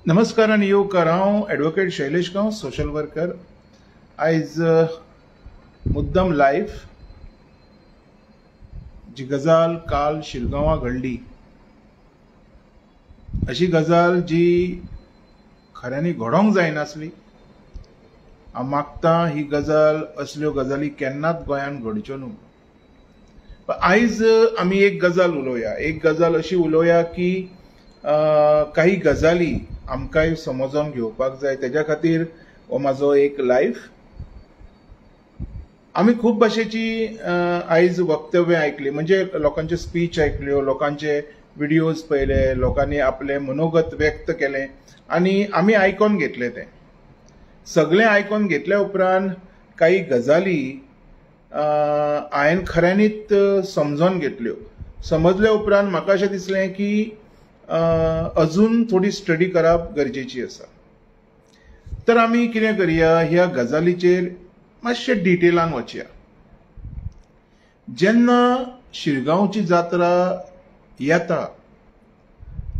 नमस्कार आनी येवकार। हांव एडवोकेट शैलेश गांव, सोशल वर्कर। आयज मुद्दम लायव्ह जी गजाल काल शिरगांवा घडली, अशी गजाल जी खऱ्यांनी घडोंक जायनासली। हांव मागतां ही गजाल असल्यो गजाली केन्नाच गोंयांत घडच्यो न्हू। आयज आमी एक गजाल उलोवया, एक गजाल अशी उलोवया की काही गजाली आमकांय समजून घेवपाक जाय। तेज्या खातीर हो म्हाजो एक लायव्ह। आमी खूब भाशेची आयज वक्तव्य आयकली, म्हणजे लोकांचे स्पीच आयकल्यो, लोकांचे व्हिडिओज पळयले, लोकांनी आपले मनोगत व्यक्त केले आनी आमी आयकून घेतले। ते सगळे आयकून घेतल्या उपरांत काही गजाली हांवें खऱ्यांनीच समजून घेतल्यो। समजल्या उपरांत म्हाका अशें दिसलें की अजून थोडी स्टडी करप गरजेची आसा। तर आमी कितें करया, ह्या गजालीचेर मातशे डिटेलान वचया। जेन्ना शिरगांवची जात्रा येता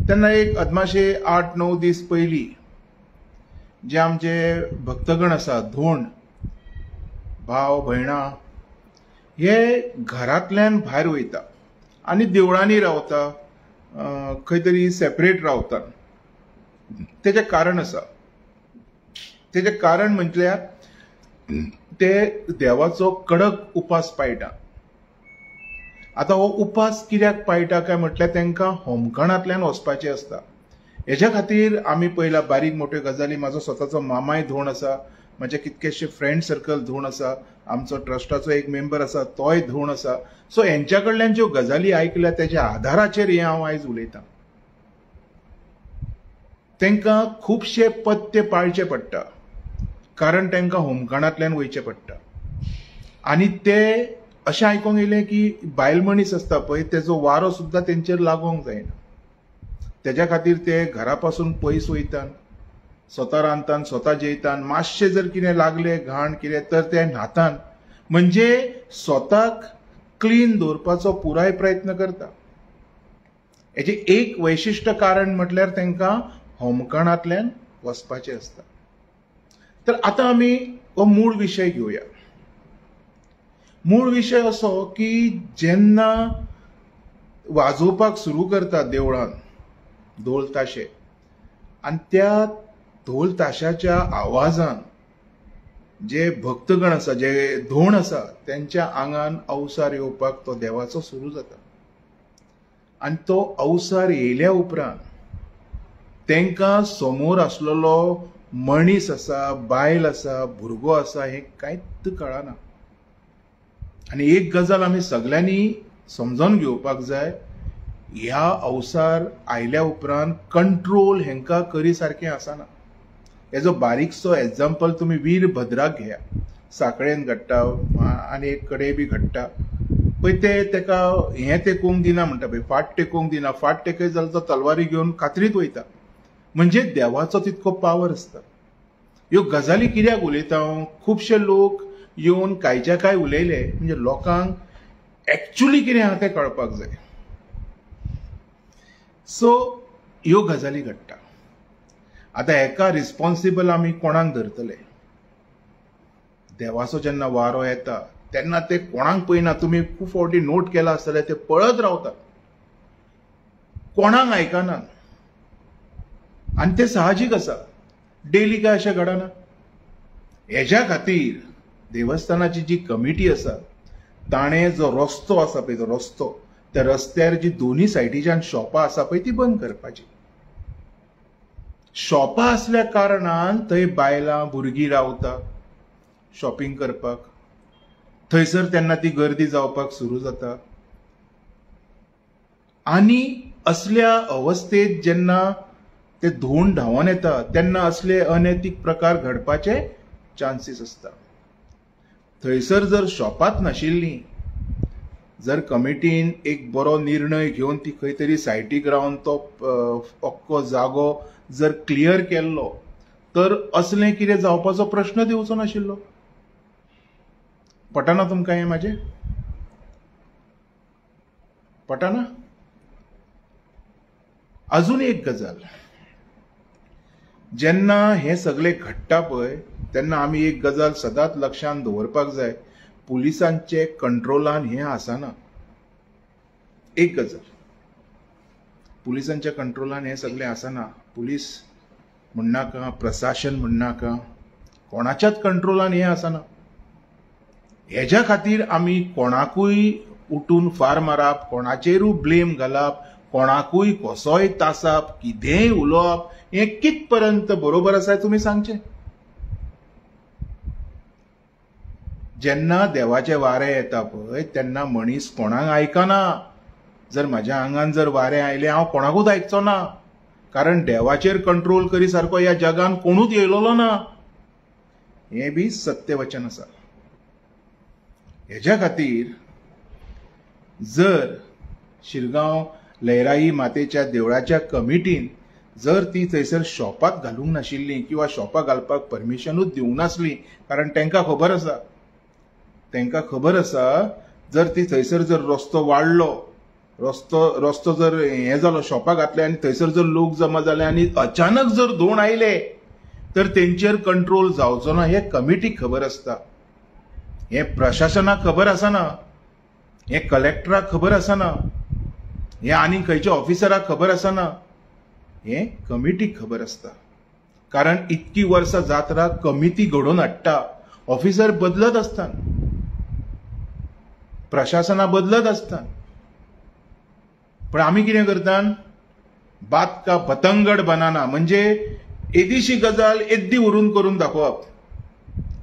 तेन्ना एक अदमाशे 8-9 दीस पयलीं जे आमचे भक्तगण आसा, धोंड भाव भयणां, हे घरांतल्यान भायर वयता आनी देवळांनी रावता, खंय तरी सेपरेट रावता। तेजें कारण आसा। तेजें कारण म्हटल्यार ते देवाचो कडक उपास पाळटा। आतां हो उपास कित्याक पाळटा काय म्हटल्यार तांकां होमखणांतल्यान वचपाचें आसता। हेज्या खातीर आमी पळयला बारीक मोठ्यो गजाली। म्हाजो स्वताचो मामाय धोंड आसा, म्हजे कितकेशे फ्रेंड सर्कल धोंड आसा, आमचो ट्रस्टाचो एक मेंबर आसा तोय धोंड आसा। सो हेंच्या कडल्यान ज्यो गजाली आयकल्या तेज्या आधाराचेर हे हांव आयज उलयतां। तांकां खुबशे पथ्य पाळचे पडटा, कारण तांकां होमखणांतल्यान वयचें पडटा। आनी ते अशें आयकूंक येयलें की बायल मनीस आसता पळय, तेजो वारो सुद्दां तेंचेर लागोंक जायना। तेज्या खातीर ते घरा पासून पयस वयतात, स्वता रांदतात, स्वता जेयतात। मातशें जर कितें लागलें घाण कितें तर ते न्हातात, म्हणजे स्वताक क्लीन दवरपाचो पुराय प्रयत्न करता। हेजें एक वैशिश्ट कारण म्हटल्यार तांकां होमखणांतल्यान वचपाचें आसता। तर आतां आमी हो मूळ विशय घेवया। मूळ विशय असो की जेन्ना वाजोवपाक सुरू करता देवळान ढोल ताशे, आनी त्या ढोल ताशाच्या आवाजान जे भक्तगण आसा, जे धोंड आसा, त्यांच्या आंगान अवसार येवपाक तो देवाचो सुरू जाता। आनी तो अवसार येयल्या उपरांत तांकां समोर आसलेलो मनीस आसा, बायल आसा, भुरगो आसा, हें कांयच कळना। आनी एक गजाल आमी सगळ्यांनी समजून घेवपाक जाय, ह्या अवसार आयल्या उपरांत कंट्रोल हेंकां करी सारकें आसना। हेजो बारीकसो एग्जाम्पल तुमी वीरभद्राक घेया। सांकळेन घडटा आनी एक कडेन बी घडटा पळय। ते तेका हें तेकोवंक दिना म्हणटा पळय, फाट तेकोवंक दिना। फाट तेकयत जाल्यार तो तलवारी घेवन कात्रीत वयता। म्हणजे देवाचो तितको पावर आसता। ह्यो गजाली कित्याक उलयता हांव? खुबशे लोक येवन कांयच्या काय उलयले, म्हणजे लोकांक एक्चुअली कितें आहा तें कळपाक जाय। सो ह्यो गजाली घडटा। आतां हेका रिस्पॉन्सिबल आमी कोणाक धरतले? देवाचो जेन्ना वारो येता तेन्ना ते कोणाक पळयना। तुमी खूब फावटी नोट केला आसतलें, ते पळत रावतात, कोणाक आयकनात। आनी ते साहजीक आसा, डेली काय अशें घडना। हेज्या खातीर देवस्थानाची जी कमिटी आसा ताणें जो रस्तो आसा पळय, तो रस्तो, त्या रस्त्यार जी दोनी सायडीच्यान शॉपां आसा पळय ती बंद करपाची। शॉपां आसल्या कारणान थंय बायलां भुरगीं रावता शॉपिंग करपाक। थंयसर तेन्ना ती गर्दी जावपाक सुरू जाता। आनी असल्या अवस्थेत जेन्ना ते धोंड धांवोन येता तेन्ना असले अनैतीक प्रकार घडपाचे चान्सीस आसता। थंयसर जर शॉपांच नाशिल्लीं, जर कमिटीन एक बरो निर्णय घेवन ती खंय तरी सायटीक रावन तो अख्खो जागो जर क्लियर केल्लो, तर असलें कितें जावपाचो प्रश्न येवचो नाशिल्लो। पटना तुमकां हें म्हाजें? पटना? अजून एक गजाल, जेन्ना हे सगळे घडटा पळय तेन्ना आमी एक गजाल सदांच लक्षांत दवरपाक जाय, पुलिसांचे कंट्रोलान हे आसना. एक गजाल, पुलिसांच्या कंट्रोलान हे सगळे आसना. पुलीस म्हणनाका, प्रशासन म्हणनाका, कोणाच्याच कंट्रोलान हे आसना. हेज्या खातीर आमी कोणाकूय उठून फार मारप, कोणाचेरूय ब्लेम घालप, कोणाकूय कसोय तासप, कितेंय उलोवप, हे कितपर्यंत बरोबर आसा तुमी सांगचें. जेन्ना देवाचे वारे येता पळय तेन्ना मनीस कोणाक आयकना. जर म्हाज्या आंगान जर वारे आयले हांव कोणाकूच आयकचो ना, कारण देवाचेर कंट्रोल करी सारको ह्या जगान कोणूच येयलोलो ना. हे बी सत्य वचन आसा. हेज्या खातीर जर शिरगांव लयराई मातेच्या देवळाच्या कमिटीन जर ती थंयसर शॉपाक घालूंक नाशिल्ली किंवा शॉपाक घालपाक परमिशनूच दिवंक नासली, कारण तांकां खबर आसा जर ती थंयसर जर रस्तो वाडलो, रस्तो जर हे जालो, शॉपाक घातले आनी थंयसर जर लोक जमा जाले आनी अचानक जर धोण आयले तर तेंचेर कंट्रोल जावचो ना. हे कमिटीक खबर आसता, हे प्रशासनाक खबर आसना, हे कलेक्टराक खबर आसना, हे आनी खंयच्या ऑफिसराक खबर आसना, हे कमिटीक खबर आसता. कारण इतकी वर्सां जात राव कमिटी घडोवन हाडटा. ऑफिसर बदलत आसता, प्रशासना बदलत आसता, पण आमी कितें करतात, बात का पतंगड बनाना, म्हणजे एदीशी गजाल एद्दी व्हरून करून दाखोवप.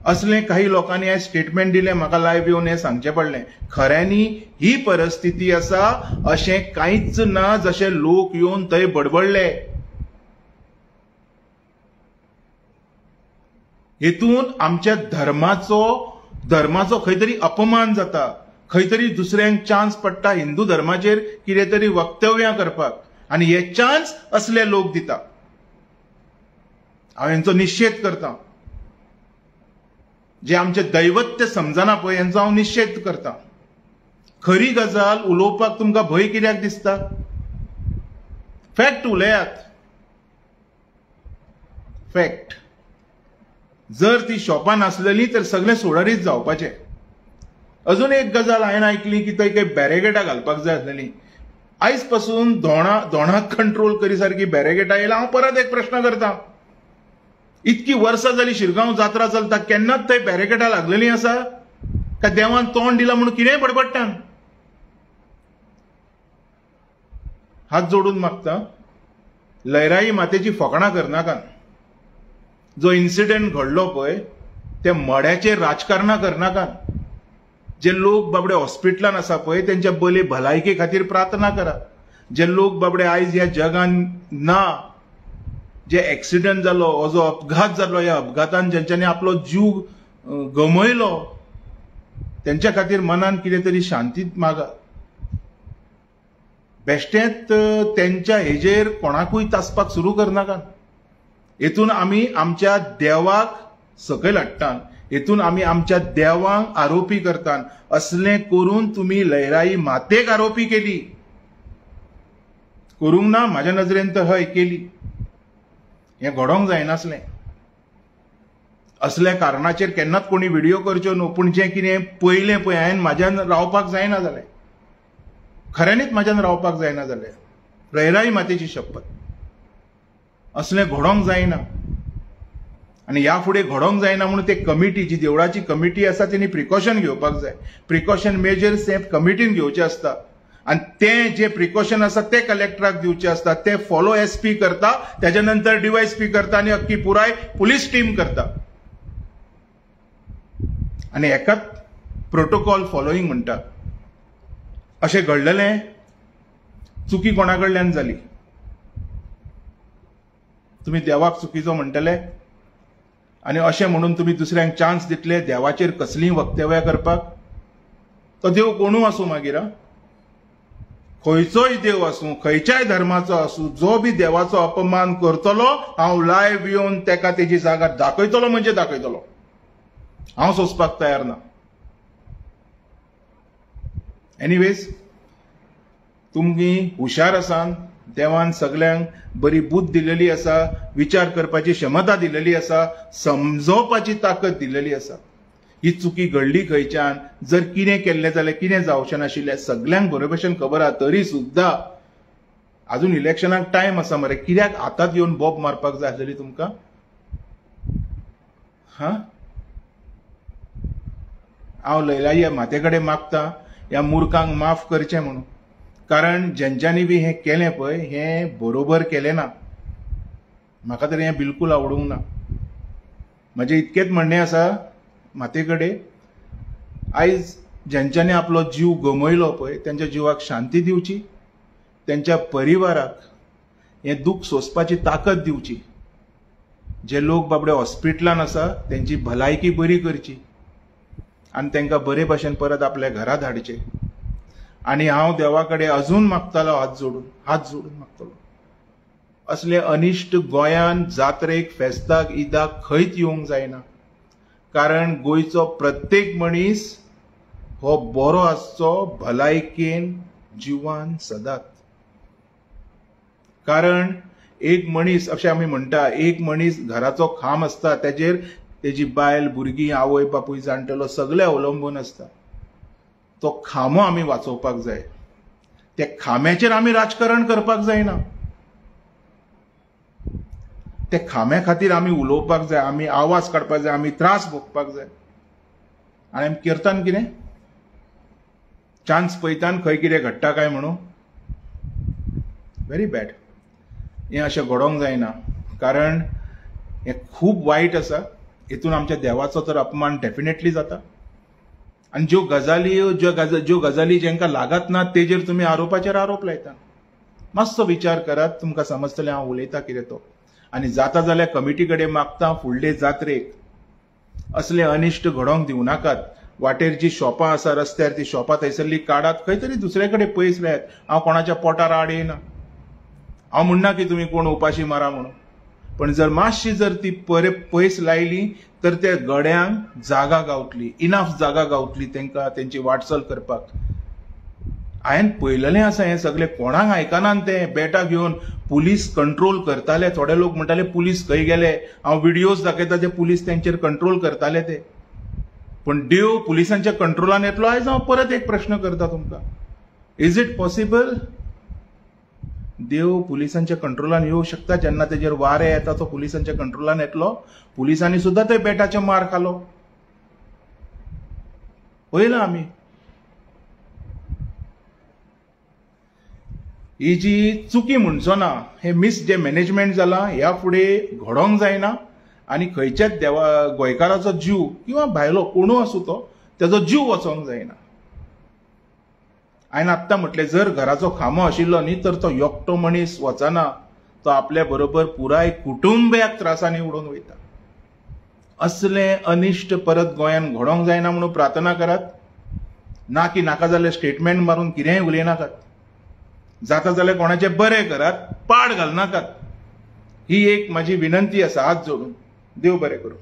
असले काही लोकांनी हे स्टेटमेंट दिले, म्हाका लायव्ह येवन हे सांगचें पडलें. खऱ्यांनी ही परिस्थिती आसा अशें कांयच ना जशें लोक येवन थंय बडबडले. हेतून आमच्या धर्माचो खंय तरी अपमान जाता, खंय तरी दुसऱ्यांक चान्स पडटा हिंदू धर्माचेर कितें तरी वक्तव्यां करपाक, आनी हे चान्स असले लोक दिता. हांव हेंचो निशेध करतां. जे आमचे दैवत्य समजना पळय हेंचो हांव निशेध करतां. खरी गजाल उलोवपाक तुमकां भंय कित्याक दिसता? फॅक्ट उलयात. फॅक्ट. जर ती शॉपान आसलेली तर सगळें सुडारीत जावपाचें. अजून एक गजाल हांवें आयकली की थंय काही बॅरिगेटां घालपाक जाय आसलेली. आयज पासून धोणाक कंट्रोल करी सारकी बॅरिगेटां येयला. हांव परत एक प्रश्न करतां, इतकी वर्सां जाली शिरगांव जात्रा चलता, केन्नाच थंय बॅरिगेटां लागलेली आसा काय देवान तोंड दिला म्हणून कितेंय बडबडटा? हात जोडून मागता, लयराई मातेची फकाणां करनाका. जो इन्सिडेंट घडलो पळय ते मड्याचेर राजकारणां करनाका. जे लोक बाबडे हॉस्पिटलान आसा पळय तेंच्या बरे भलायके खातीर प्रार्थना करा. जे लोक बाबडे आयज ह्या जगान ना, जे एक्सिडंट जालो, हो जो अपघात जालो, ह्या अपघातान जेंच्यांनी आपलो जीव गमयलो तेंच्या खातीर मनान कितें तरी शांतीत मागा. बेश्टेंच तेंच्या हेजेर कोणाकूय तासपाक सुरू करनाका. हेतून आमी आमच्या देवाक सकयल हाडटात, हेतून आमी आमच्या देवांक आरोपी करतात. असलें करून तुमी लयराई मातेक आरोपी केली. करूंक ना, म्हाज्या नजरेन तर हय केली. हें घडोवंक जायनासलें. असल्या कारणाचेर केन्नाच कोणी व्हिडिओ करच्यो न्हू. पूण जें कितें पयलें पळय हांवें म्हाज्यान रावपाक जायना जालें, खऱ्यांनीच म्हाज्यान रावपाक जायना जालें. लयराई मातेची शपथ, असलें घडोवंक जायना. आनी ह्या फुडें घडोवंक जायना म्हणून ते कमिटी, जी देवळाची कमिटी आसा तेणी प्रिकॉशन घेवपाक जाय. प्रिकॉशन मेजर्स हे कमिटीन घेवचे आसता आनी ते जे प्रिकॉशन आसा ते कलेक्टराक दिवचे आसता. ते फॉलो SP करता, त्याच्या नंतर DYSP करता आनी अख्खी पुराय पुलीस टीम करता. आनी हेकाच प्रोटोकॉल फॉलोईंग म्हणटा. अशें घडलेलें. चुकी कोणा कडल्यान जाली? तुमी देवाक चुकीचो म्हणटले आनी अशें म्हणून तुमी दुसऱ्यांक चान्स दितले देवाचेर कसलीय वक्तव्यां करपाक? तो देव कोणूय आसूं मागीर, खंयचोय देव आसूं, खंयच्याय धर्माचो आसूं, जो बी देवाचो अपमान करतलो हांव लायव्ह येवन तेका तेजी जागा दाखयतलो म्हणजे दाखयतलो. हांव सोंसपाक तयार ना. एनिवेज, तुमी हुशार आसात, देवान सगळ्यांक बरी बुद्ध दिलेली आसा, विचार करपाची क्षमता दिलेली आसा, समजोवपाची ताकद दिलेली आसा. ही चुकी घडली खंयच्यान, जर कितें केल्लें जाल्यार कितें जावचें नाशिल्लें सगळ्यांक बरे भशेन खबर आहा. तरी सुद्धा अजून इलेक्शनाक टायम आसा मरे, कित्याक आतांच येवन बोब मारपाक जाय आसलेली तुमकां? हांव लयलाई माते कडेन मागता ह्या मुर्खांक माफ करचें म्हणून. कारण ज्यांच्यांनी बी हें केलें पळय हें बरोबर केलें ना. म्हाका तरी हें बिलकूल आवडूंक ना. म्हजें इतकेंच म्हणणें आसा माते कडेन, आयज ज्यांच्यांनी आपलो जीव गमयलो पळय तेंच्या जिवाक शांती दिवची, तेंच्या परिवाराक हें दूख सोंसपाची ताकद दिवची. जे लोक बाबडे हॉस्पिटलान आसा तेंची भलायकी बरी करची आनी तांकां बरे भशेन परत आपल्या घरा धाडचे. आनी हांव देवा कडेन अजून मागतालो हात जोडून मागतलो, असले अनिश्ट गोंयान जात्रेक, फेस्ताक, ईदाक खंयच येवंक जायना. कारण गोंयचो प्रत्येक मनीस हो बरो आसचो भलायकेन, जिवान, सदांच. कारण एक मनीस, अशें आमी म्हणटा, एक मनीस घराचो खांब आसता, तेजेर तेजी बायल, भुरगीं, आवय बापूय, जाणटेलो सगळे अवलंबून आसता. तो खांबो आमी वाचोवपाक जाय. त्या खांब्याचेर आमी राजकारण करपाक जायना. त्या खांब्या खातीर आमी उलोवपाक जाय, आमी आवाज काडपाक जाय, आमी त्रास भोगपाक जाय. आनी आमी करतान कितें? चान्स पळयतान खंय कितें घडटा काय म्हणून. Very bad. हें अशें घडोवंक जायना. कारण हें खूब वायट आसा. हेतून आमच्या देवाचो तर अपमान डेफिनेटली जाता. आनी ज्यो गजाली जेंकां लागत ना तेजेर तुमी आरोपाचेर आरोप लायता. मातसो विचार करात, तुमकां समजतलें हांव उलयतां कितें तो. आनी जाता जाल्यार कमिटी कडेन मागता, फुडले जात्रेक असले अनिश्ट घडोवंक दिवं नाकात. वाटेर जी शॉपां आसा रस्त्यार, ती शॉपां थंयसरली काडात, खंय तरी दुसरे कडेन पयस लायात. हांव कोणाच्या पोटार आड येयना. हांव म्हणना की तुमी कोण उपाशी मारा म्हणून. पण जर मातशी जर ती पयस लायली तर त्या गड्यांक जागा गावतली, इनाफ जागा गावतली तांकां तेंची वाटचाल करपाक. हांवें पळयलेलें आसा हें सगळें. कोणाक आयकनान तें बॅटा घेवन पुलीस कंट्रोल करताले. थोडे लोक म्हणटाले पुलीस खंय गेले. हांव व्हिडियोज दाखयता ते पुलीस तेंचेर कंट्रोल करताले ते. पण देव पुलिसांच्या कंट्रोलान येतलो? आयज हांव परत एक प्रश्न करता तुमकां. Is it possible? देव पुलिसांच्या कंट्रोलान येवंक शकता जेन्ना तेजेर वारे येता तो पुलिसांच्या कंट्रोलान येतलो? पुलिसांनी सुद्धा ते बेटाचे मार खालो. पळयलां आमी. ही जी चुकी म्हणचो ना, हे मिस जे मॅनेजमेंट जाला ह्या फुडें घडोवंक जायना. आनी खंयच्याच गोंयकाराचो जीव किंवा भायलो कोणूय आसूं तो, तेजो जीव वचोंक जायना. हांवें आत्तां म्हटलें, जर घराचो खांबो आशिल्लो न्ही तर तो एकटो मनीस वचना, तो आपल्या बरोबर पुराय कुटुंब्याक त्रासांनी उडोवन वयता. असले अनिश्ट परत गोंयान घडोवंक जायना म्हणून प्रार्थना करात. ना की नाका जाल्यार स्टेटमेंट मारून कितेंय उलयनाकात. जाता जाल्यार कोणाचें बरें करात, पाड घालनाकात. ही एक म्हाजी विनंती आसा हात जोडून. देव बरें करूं.